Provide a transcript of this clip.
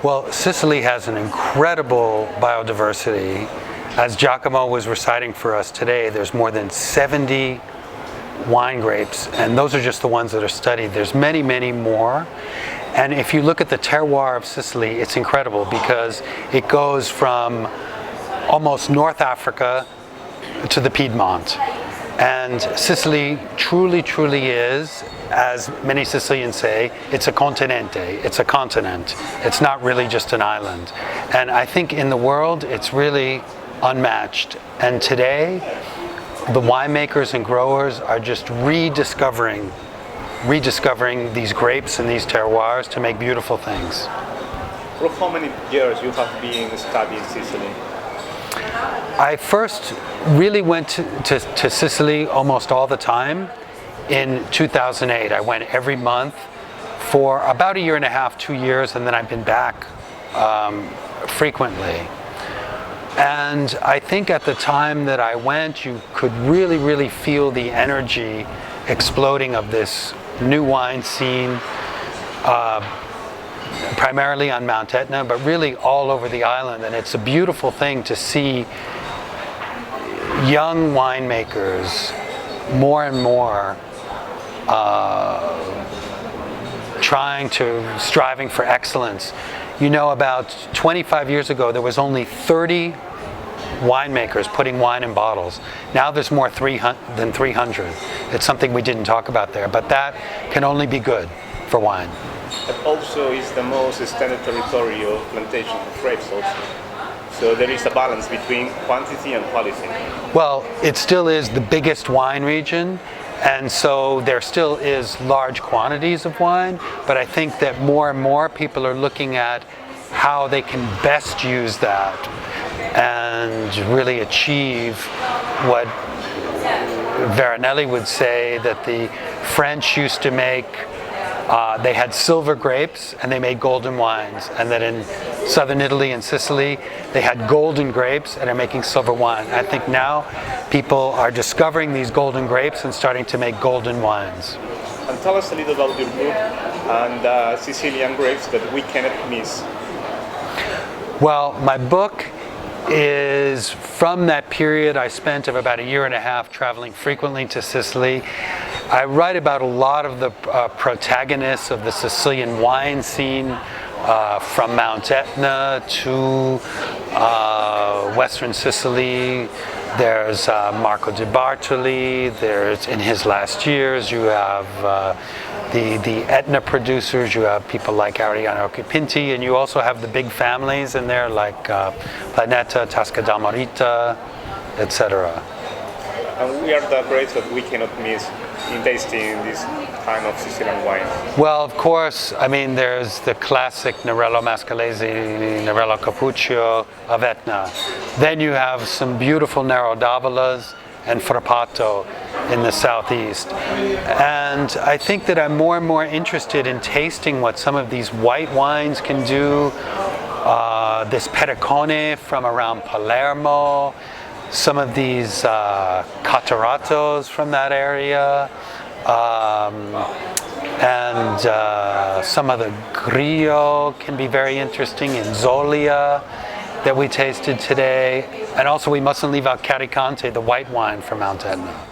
Well, Sicily has an incredible biodiversity. As Giacomo was reciting for us today, there's more than 70 wine grapes, and those are just the ones that are studied. There's many, many more. And if you look at the terroir of Sicily, it's incredible because it goes from almost North Africa to the Piedmont. And Sicily truly, truly is, as many Sicilians say, it's a continente, it's a continent. It's not really just an island. And I think in the world, it's really unmatched. And today, the winemakers and growers are just rediscovering these grapes and these terroirs to make beautiful things. For how many years you have been studying Sicily? I first really went to Sicily almost all the time in 2008. I went every month for about a year and a half, 2 years, and then I've been back frequently. And I think at the time that I went, you could really, really feel the energy exploding of this new wine scene, primarily on Mount Etna, but really all over the island. And it's a beautiful thing to see young winemakers more and more striving for excellence. You know, about 25 years ago, there was only 30 winemakers putting wine in bottles. Now there's more than 300. It's something we didn't talk about there, but that can only be good for wine. It also is the most extended territory of plantation of grapes also. So there is a balance between quantity and quality. Well, it still is the biggest wine region, and so there still is large quantities of wine, but I think that more and more people are looking at how they can best use that and really achieve what Vinitaly would say that the French used to make. They had silver grapes and they made golden wines, and that in southern Italy and Sicily they had golden grapes and are making silver wine. I think now people are discovering these golden grapes and starting to make golden wines. And tell us a little about your book and Sicilian grapes that we cannot miss. Well, my book is from that period I spent of about a year and a half traveling frequently to Sicily. I write about a lot of the protagonists of the Sicilian wine scene, from Mount Etna to Western Sicily. There's Marco de Bartoli. There's, in his last years, you have the Etna producers. You have people like Ariano Pinti, and you also have the big families in there like Planeta, Tasca d'Amarita, etc. And we are the grapes that we cannot miss in tasting this kind of Sicilian wine. Well, of course, I mean, there's the classic Nerello Mascalese, Nerello Cappuccio of Etna. Then you have some beautiful Nero d'Avolas and Frappato in the southeast. And I think that I'm more and more interested in tasting what some of these white wines can do. This Pericone from around Palermo, some of these Catarratos from that area, and some of the Grillo can be very interesting in Zolia that we tasted today. And also we mustn't leave out Caricante, the white wine from Mount Etna.